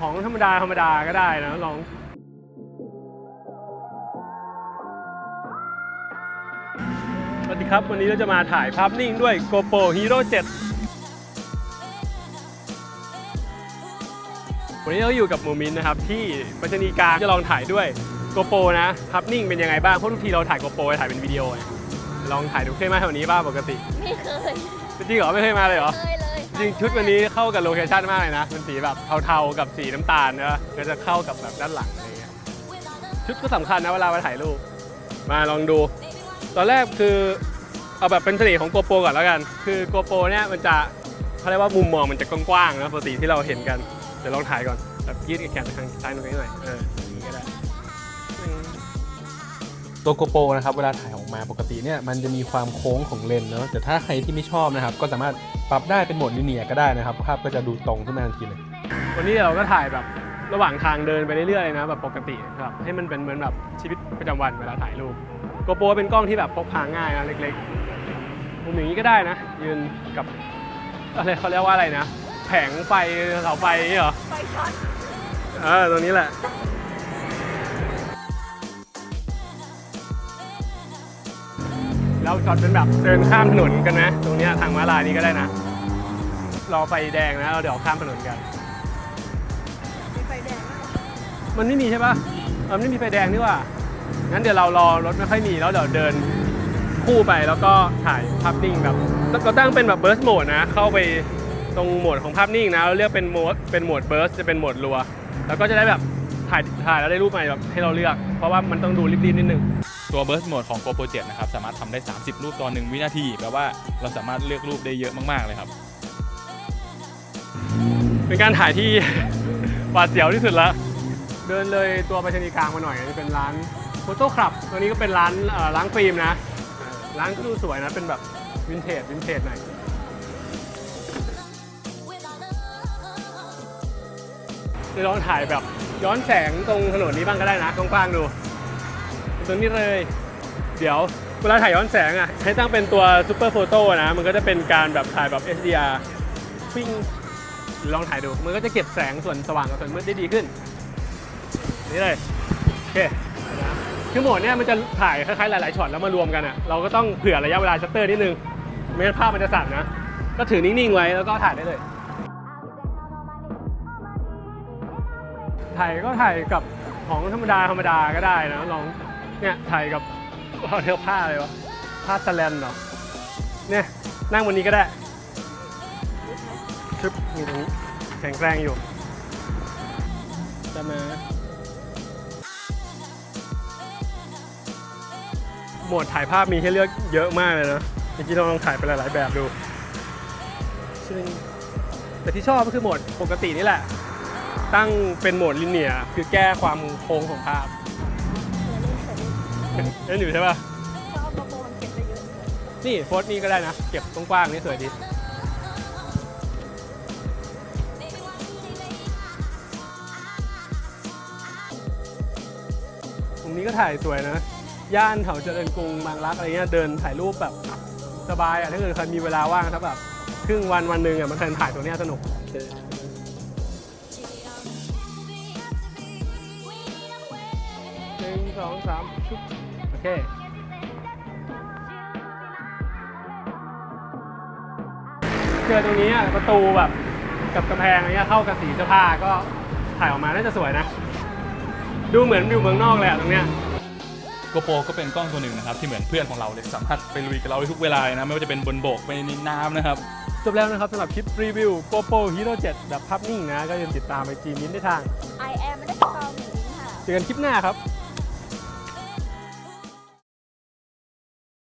ของธรรมดาก็ได้นะลองสวัสดีครับวันนี้เราจะมาถ่ายภาพนิ่งด้วย GoPro Hero 7 วันนี้เราอยู่กับโมมินนะครับที่ปัจจุบันจะลองถ่ายด้วย GoPro นะภาพนิ่งเป็นยังไงบ้างเพราะทุกทีเราถ่าย GoPro ถ่ายเป็นวิดีโอลองถ่ายดูเคยมาแถวนี้บ้างปกติไม่เคยจริงเหรอไม่เคยมาเลยเหรอเคยเลยจริงชุดวันนี้เข้ากับโลเคชั่นมากเลยนะเป็นสีแบบเทาๆกับสีน้ำตาลนะก็จะเข้ากับแบบด้านหลังอะไรเงี้ยชุดก็สำคัญนะเวลามาถ่ายรูปมาลองดูตอนแรกคือเอาแบบเป็นเสน่ห์ของ GoPro ก่อนแล้วกันคือ GoPro เนี่ยมันจะเขาเรียกว่ามุมมองมันจะกว้างๆนะปกติที่เราเห็นกันเดี๋ยวลองถ่ายก่อนแบบยืดแขนไปทางซ้ายหน่อยอย่างนี้ก็ได้ตัว GoPro นะครับเวลาถ่ายออกมาปกติเนี่ยมันจะมีความโค้งของเลนส์เนาะแต่ถ้าใครที่ไม่ชอบนะครับก็สามารถปรับได้เป็นโหมดลิเนียร์ก็ได้นะครับภาพก็จะดูตรงขึ้นมาทันทีเลยวันนี้เราก็ถ่ายแบบระหว่างทางเดินไปเรื่อยๆนะแบบปกติครับให้มันเป็นเหมือนแบบชีวิตประจำวันเวลาถ่ายรูป GoPro เป็นกล้องที่แบบพกพาง่ายนะเล็กๆมุมอย่างนี้ก็ได้นะยืนกับอะไรเขาเรียกว่าอะไรนะแผงไฟเสาไฟนี่เหรอไฟช็อตตัวนี้แหละแล้วช็อตเป็นแบบเดินข้ามถนนกันนะตรงนี้ทางม้าลายนี่ก็ได้นะรอไฟแดงนะเราเดี๋ยวข้ามถนนกันมีไฟแดงไหมมันไม่มีใช่ปะมันไม่มีไฟแดงนี่ว่างั้นเดี๋ยวเรารอรถไม่ค่อยมีแล้วเดี๋ยวเดินคู่ไปแล้วก็ถ่ายภาพนิ่งแบบเราตั้งเป็นแบบเบิร์สโหมดนะเข้าไปตรงโหมดของภาพนิ่งนะเราเลือกเป็นโหมดเบิร์สจะเป็นโหมดรัวแล้วก็จะได้แบบถ่ายแล้วได้รูปใหม่แบบให้เราเลือกเพราะว่ามันต้องดูรีบๆนิดนึงตัว Burst Mode ของ GoPro 7 นะครับสามารถทำได้30รูปต่อ1วินาทีแปลว่าเราสามารถเลือกรูปได้เยอะมากๆเลยครับเป็นการถ่ายที่ หวาดเสียวที่สุดละเดินเลยตัวไปชนีย์กลางมาหน่อยจะเป็นร้านโฟโต้คลับตัวนี้ก็เป็นร้านล้างฟิล์มนะร้านก็ดูสวยนะเป็นแบบวินเทจหน่อยเดี๋ยวลองถ่ายแบบย้อนแสงตรงถนนนี้บ้างก็ได้นะกว้างๆดูตรงนี้เลยเดี๋ยวเวลาถ่ายย้อนแสงอ่ะให้ตั้งเป็นตัวซูเปอร์โฟโต้นะมันก็จะเป็นการแบบถ่ายแบบ HDR ปิ้งลองถ่ายดูมันก็จะเก็บแสงส่วนสว่างกับส่วนมืดได้ดีขึ้นนี่เลยโอเคคือโหมดเนี้ยมันจะถ่ายคล้ายๆหลายๆช็อตแล้วมารวมกันอ่ะเราก็ต้องเผื่อระยะเวลาชัตเตอร์นิดนึงไม่งั้นภาพมันจะสั่นนะก็ถือนิ่งๆไว้แล้วก็ถ่ายได้เลยถ่ายกับของธรรมดาก็ได้นะลองเนี่ยถ่ายกับเราเทลผ้าเลยวะผ้าสแลนเหรอเนี่ยนั่งบนนี้ก็ได้ชึบมีตรงนี้แข็งแรงอยู่จะมาโหมดถ่ายภาพมีให้เลือกเยอะมากเลยนะเมื่อกี้เราลองถ่ายไปหลายๆแบบดูแต่ที่ชอบก็คือโหมดปกตินี่แหละตั้งเป็นโหมดลิเนียร์คือแก้ความโค้งของภาพเล่นอยู่ใช่ป่ะถ้าเอากระโปรงเก็บได้เยอะนี่โฟล์นี่ก็ได้นะเก็บกว้างๆนี่สวยดีมุมนี้ก็ถ่ายสวยนะย่านแถวเจริญกรุงบางรักอะไรเงี้ยเดินถ่ายรูปแบบสบายอ่ะถ้าเกิดใครมีเวลาว่างครับแบบครึ่งวันหนึ่งอ่ะมันถ่ายตัวนี้สนุก1 2 3ชุบโอเคเจอตรงนี้ประตูแบบกับกำแพงอะไรเงี้ยเข้ากับสีเสื้อผ้าก็ถ่ายออกมาน่าจะสวยนะดูเหมือนอยู่เมืองนอกเลยตรงเนี้ย GoPro ก็เป็นกล้องตัวหนึ่งนะครับที่เหมือนเพื่อนของเราเลยสามารถไปลุยกับเราได้ทุกเวลานะไม่ว่าจะเป็นบนบกไปในน้ำนะครับจบแล้วนะครับสำหรับคลิปรีวิว GoPro Hero 7 แบบภาพนิ่งนะก็อย่าลืมติดตามไปจีมินได้ทาง I am ไม่ได้ติดต่อหนูค่ะเจอกันคลิปหน้าครับ